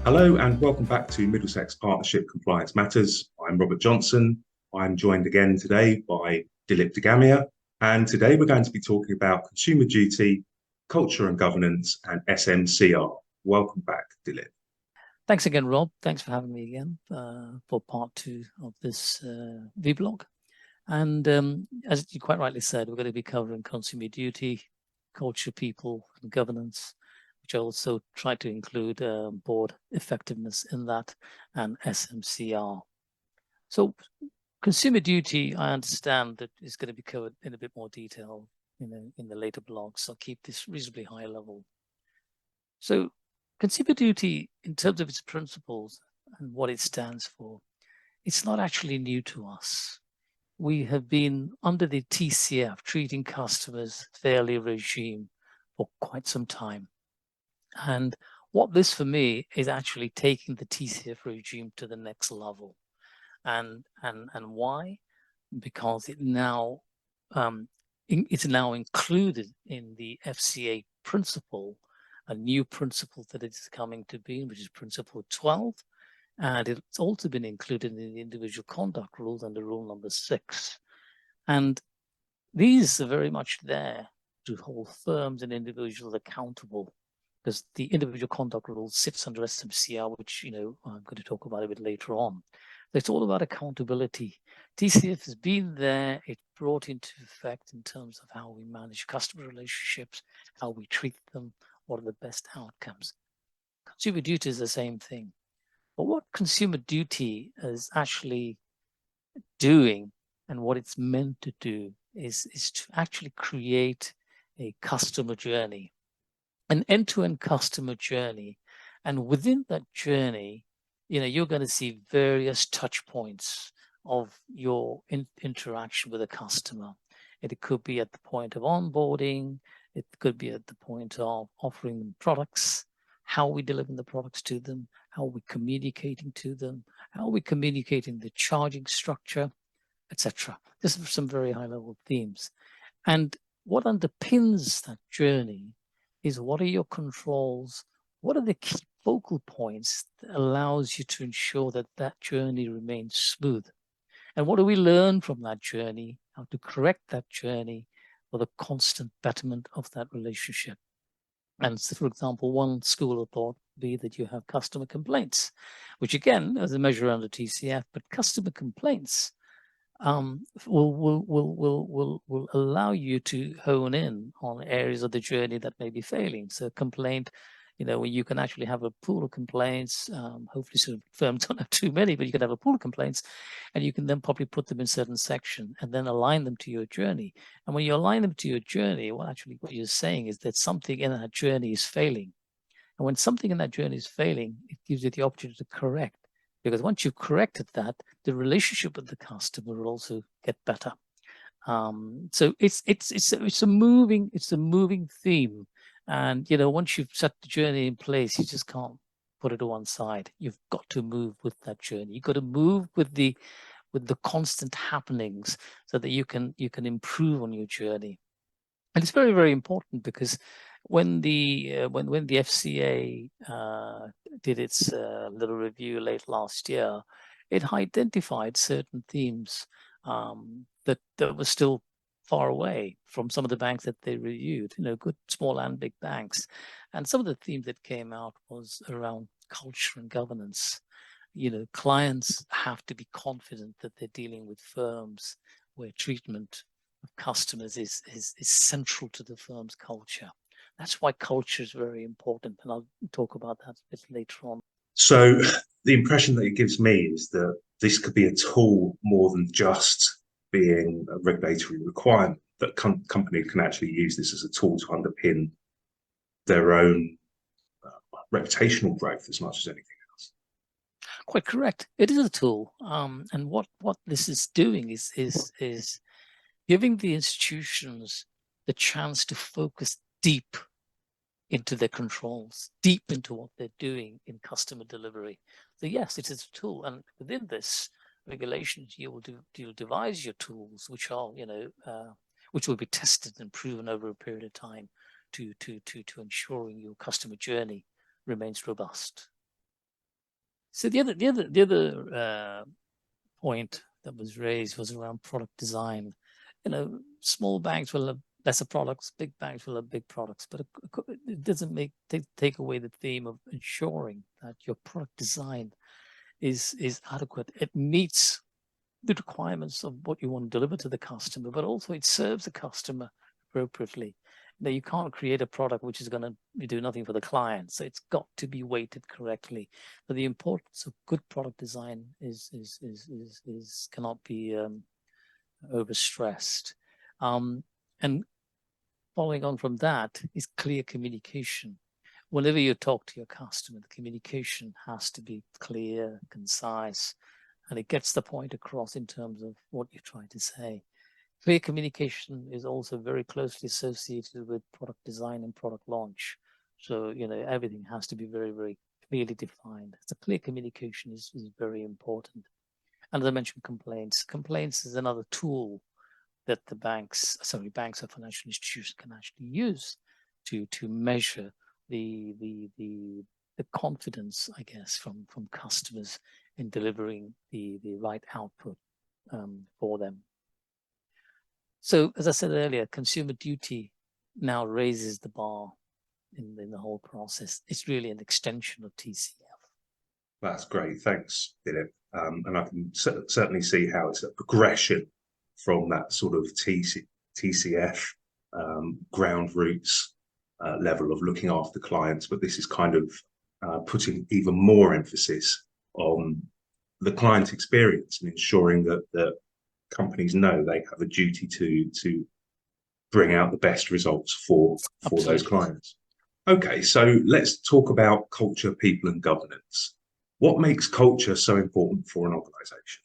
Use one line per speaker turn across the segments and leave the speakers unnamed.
Hello and welcome back to Middlesex Partnership Compliance Matters. I'm Robert Johnson. I'm joined again today by Dilip Degamia, and today we're going to be talking about consumer duty, culture and governance, and SMCR. Welcome back, Dilip.
Thanks again, Rob. Thanks for having me again for part two of this vlog. And as you quite rightly said, we're going to be covering consumer duty, culture, people, and governance, which I also try to include board effectiveness in that, and SMCR. So consumer duty, I understand that is going to be covered in a bit more detail in the later blogs. I'll keep this reasonably high level. So consumer duty, in terms of its principles and what it stands for, it's not actually new to us. We have been under the TCF, Treating Customers Fairly regime, for quite some time. And what this for me is actually taking the TCF regime to the next level. And why? Because it's now included in the FCA principle, a new principle that is coming to be, which is Principle 12, and it's also been included in the individual conduct rules under Rule number 6. And these are very much there to hold firms and individuals accountable, because the individual conduct rule sits under SMCR, which I'm going to talk about a bit later on. It's all about accountability. TCF has been there. It's brought into effect in terms of how we manage customer relationships, how we treat them, what are the best outcomes. Consumer duty is the same thing. But what consumer duty is actually doing and what it's meant to do is to actually create a customer journey, an end-to-end customer journey. And within that journey, you're going to see various touch points of your interaction with a customer. It could be at the point of onboarding. It could be at the point of offering them products, how we deliver the products to them, how we're communicating to them, how we're communicating the charging structure, etc. This is some very high-level themes. And what underpins that journey is, what are your controls? What are the key focal points that allows you to ensure that that journey remains smooth? And what do we learn from that journey? How to correct that journey for the constant betterment of that relationship? And so, for example, one school of thought would be that you have customer complaints, which again, as a measure under TCF, but customer complaints will allow you to hone in on areas of the journey that may be failing. So complaint, where you can actually have a pool of complaints, hopefully so firms don't have too many, but you can have a pool of complaints, and you can then probably put them in certain section and then align them to your journey. And when you align them to your journey, what you're saying is that something in that journey is failing. And when something in that journey is failing, it gives you the opportunity to correct. Because once you've corrected that, the relationship with the customer will also get better. So it's a moving theme, and once you've set the journey in place, you just can't put it to one side. You've got to move with that journey. You've got to move with the constant happenings, so that you can improve on your journey. And it's very, very important, because when the FCA did its little review late last year, it identified certain themes that were still far away from some of the banks that they reviewed, good, small and big banks. And some of the themes that came out was around culture and governance. Clients have to be confident that they're dealing with firms where treatment of customers is central to the firm's culture. That's why culture is very important, and I'll talk about that a bit later on.
So, the impression that it gives me is that this could be a tool more than just being a regulatory requirement, that companies can actually use this as a tool to underpin their own reputational growth as much as anything else.
Quite correct. It is a tool, and what this is doing is giving the institutions the chance to focus deep into their controls, deep into what they're doing in customer delivery. So yes, it is a tool, and within this regulations, you'll devise your tools, which are which will be tested and proven over a period of time to ensuring your customer journey remains robust. So the other point that was raised was around product design. Small banks will have lesser products, big banks will have big products, but it doesn't take away the theme of ensuring that your product design is adequate. It meets the requirements of what you want to deliver to the customer, but also it serves the customer appropriately. You can't create a product which is going to do nothing for the client, so it's got to be weighted correctly. But the importance of good product design cannot be overstressed. And following on from that is clear communication. Whenever you talk to your customer, the communication has to be clear, concise, and it gets the point across in terms of what you're trying to say. Clear communication is also very closely associated with product design and product launch. So, everything has to be very, very clearly defined. So clear communication is very important. And as I mentioned, complaints. Complaints is another tool that the banks or financial institutions can actually use to measure the confidence, I guess, from customers in delivering the right output for them. So, as I said earlier, consumer duty now raises the bar in the whole process. It's really an extension of TCF.
That's great. Thanks, Dilip. And I can certainly see how it's a progression from that sort of TCF ground roots level of looking after clients, but this is kind of putting even more emphasis on the client experience and ensuring that companies know they have a duty to bring out the best results for those clients. Okay, so let's talk about culture, people, and governance. What makes culture so important for an organization?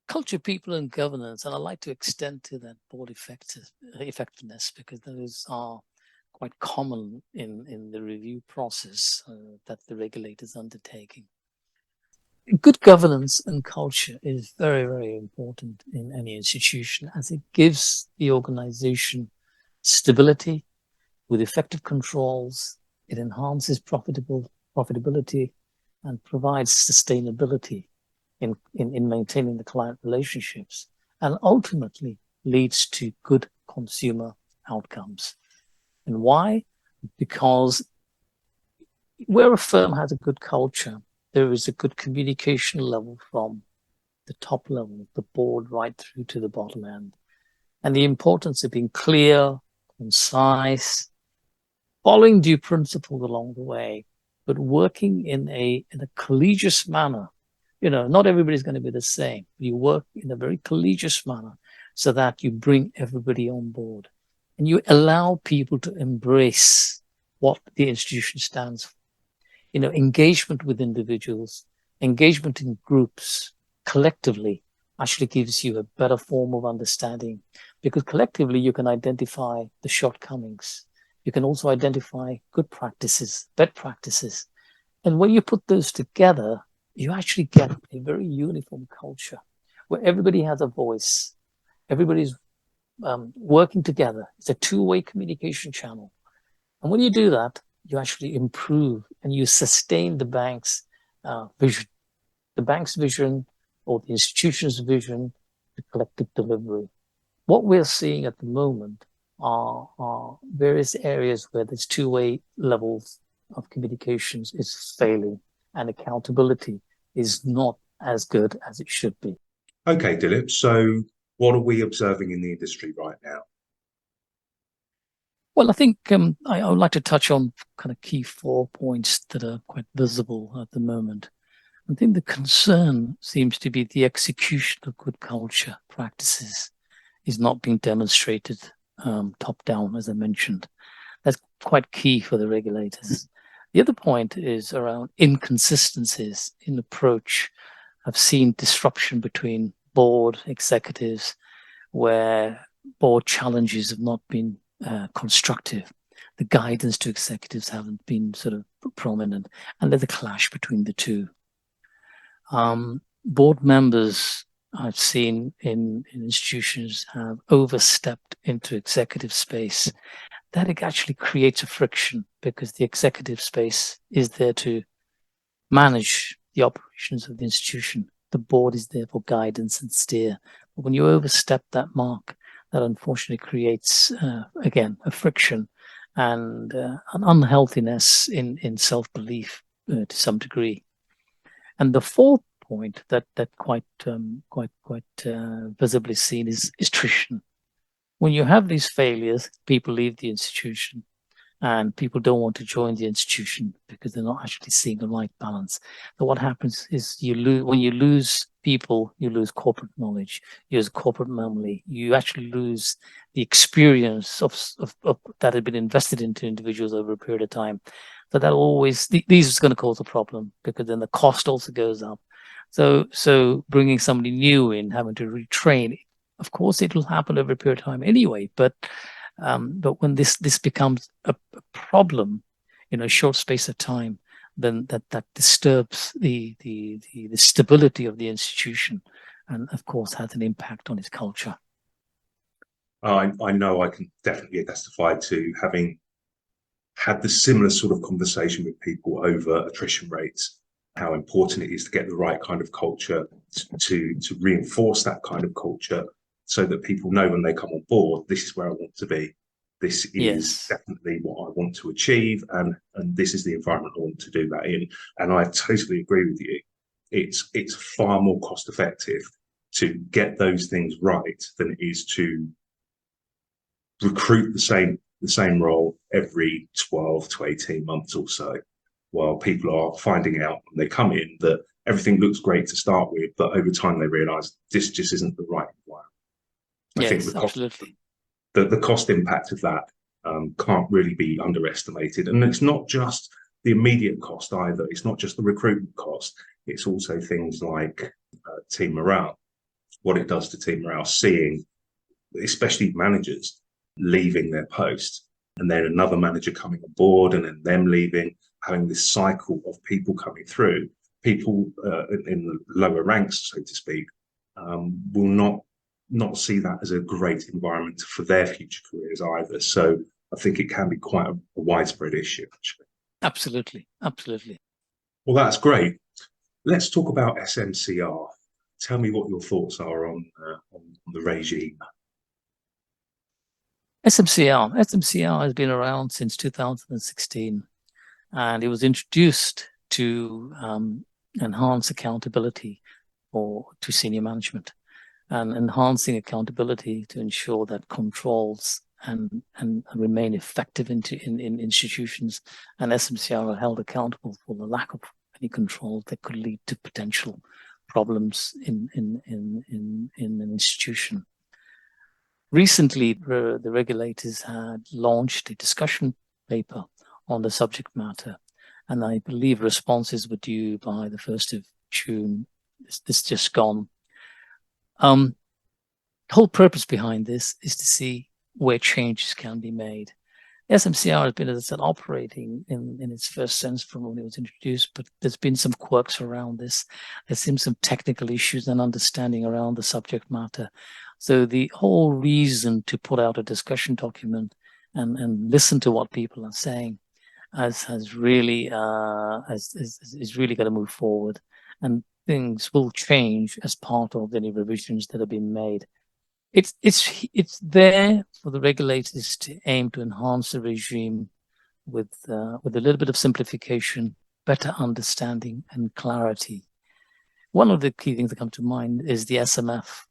Culture, people, and governance, and I'd like to extend to that board effectiveness, because those are quite common in the review process that the regulator is undertaking. Good governance and culture is very, very important in any institution, as it gives the organization stability with effective controls. It enhances profitability and provides sustainability in maintaining the client relationships, and ultimately leads to good consumer outcomes. And why? Because where a firm has a good culture, there is a good communication level from the top level, the board, right through to the bottom end. And the importance of being clear, concise, following due principles along the way, but working in a collegiate manner. Not everybody's going to be the same. You work in a very collegiate manner so that you bring everybody on board and you allow people to embrace what the institution stands for. Engagement with individuals, engagement in groups, collectively, actually gives you a better form of understanding, because collectively you can identify the shortcomings. You can also identify good practices, bad practices. And when you put those together, you actually get a very uniform culture where everybody has a voice. Everybody's working together. It's a two-way communication channel. And when you do that, you actually improve and you sustain the bank's vision. The bank's vision, or the institution's vision, the collective delivery. What we're seeing at the moment are various areas where there's two-way levels of communications is failing, and accountability is not as good as it should be.
Okay, Dilip, so what are we observing in the industry right now?
Well, I think I would like to touch on kind of key 4 points that are quite visible at the moment. I think the concern seems to be the execution of good culture practices is not being demonstrated top down, as I mentioned. That's quite key for the regulators. The other point is around inconsistencies in approach. I've seen disruption between board executives where board challenges have not been constructive. The guidance to executives haven't been sort of prominent, and there's a clash between the two. Board members I've seen in institutions have overstepped into executive space. That it actually creates a friction, because the executive space is there to manage the operations of the institution. The board is there for guidance and steer. But when you overstep that mark, that unfortunately creates, again, a friction and an unhealthiness in self-belief to some degree. And the fourth point that quite visibly seen is attrition. When you have these failures, people leave the institution, and people don't want to join the institution because they're not actually seeing the right balance. So what happens is when you lose people, you lose corporate knowledge, you lose corporate memory, you actually lose the experience of that had been invested into individuals over a period of time. So that always, these is going to cause a problem, because then the cost also goes up. So bringing somebody new in, having to retrain, of course, it will happen over a period of time anyway, but when this becomes a problem in a short space of time, then that disturbs the stability of the institution, and of course has an impact on its culture.
I know I can definitely testify to having had the similar sort of conversation with people over attrition rates, how important it is to get the right kind of culture, to reinforce that kind of culture, so that people know when they come on board, this is where I want to be. This is definitely what I want to achieve, and this is the environment I want to do that in. And I totally agree with you. It's far more cost effective to get those things right than it is to recruit the same role every 12 to 18 months or so, while people are finding out when they come in that everything looks great to start with, but over time they realize this just isn't the right environment. I think the cost impact of that can't really be underestimated. And it's not just the immediate cost either. It's not just the recruitment cost. It's also things like team morale, what it does to team morale, seeing, especially managers, leaving their post, and then another manager coming on board, and then them leaving, having this cycle of people coming through. People in the lower ranks, so to speak, will not see that as a great environment for their future careers either. So I think it can be quite a widespread issue, actually.
Absolutely.
Well, that's great. Let's talk about SMCR. Tell me what your thoughts are on the regime.
SMCR has been around since 2016, and it was introduced to enhance accountability to senior management, and enhancing accountability to ensure that controls and remain effective in institutions, and SMCR are held accountable for the lack of any control that could lead to potential problems in an institution. Recently, the regulators had launched a discussion paper on the subject matter, and I believe responses were due by the 1st of June. This just gone. The whole purpose behind this is to see where changes can be made. SMCR has been, as I said, operating in its first sense from when it was introduced, but there's been some quirks around this. There's been some technical issues and understanding around the subject matter. So the whole reason to put out a discussion document and listen to what people are saying is really got to move forward, and things will change as part of any revisions that have been made. It's there for the regulators to aim to enhance the regime with a little bit of simplification, better understanding, and clarity. One of the key things that come to mind is the SMF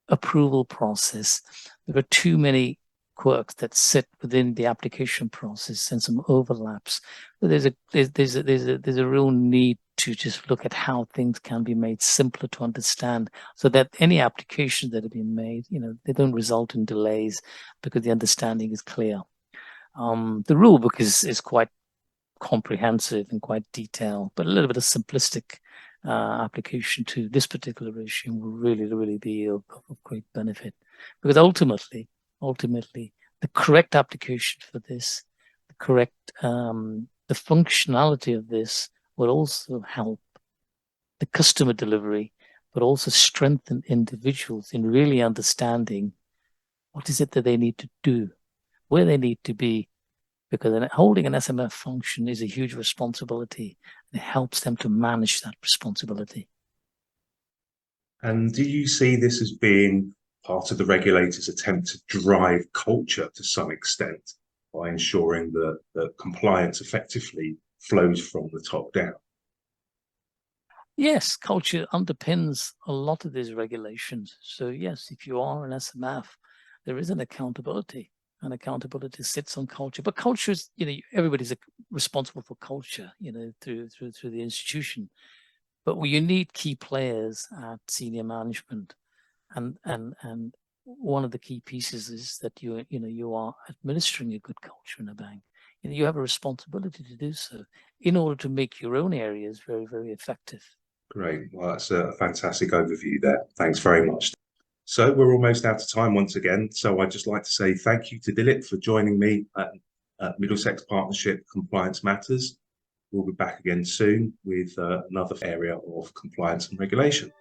approval process. There are too many quirks that sit within the application process and some overlaps. So there's a real need to just look at how things can be made simpler to understand, so that any applications that have been made, they don't result in delays because the understanding is clear. The rule book is quite comprehensive and quite detailed, but a little bit of simplistic application to this particular regime will really be of great benefit, because ultimately the correct application for this, the functionality of this will also help the customer delivery, but also strengthen individuals in really understanding what is it that they need to do, where they need to be, because holding an SMF function is a huge responsibility. It helps them to manage that responsibility.
And do you see this as being part of the regulator's attempt to drive culture to some extent by ensuring that compliance effectively flows from the top down?
Yes, culture underpins a lot of these regulations. So yes, if you are an SMF, there is an accountability, and accountability sits on culture. But culture is, everybody's responsible for culture, through the institution. But you need key players at senior management, and one of the key pieces is that you are administering a good culture in a bank. You have a responsibility to do so in order to make your own areas very, very effective.
Great. Well, that's a fantastic overview there. Thanks very much. So we're almost out of time once again. So I'd just like to say thank you to Dilip for joining me at Middlesex Partnership Compliance Matters. We'll be back again soon with another area of compliance and regulation.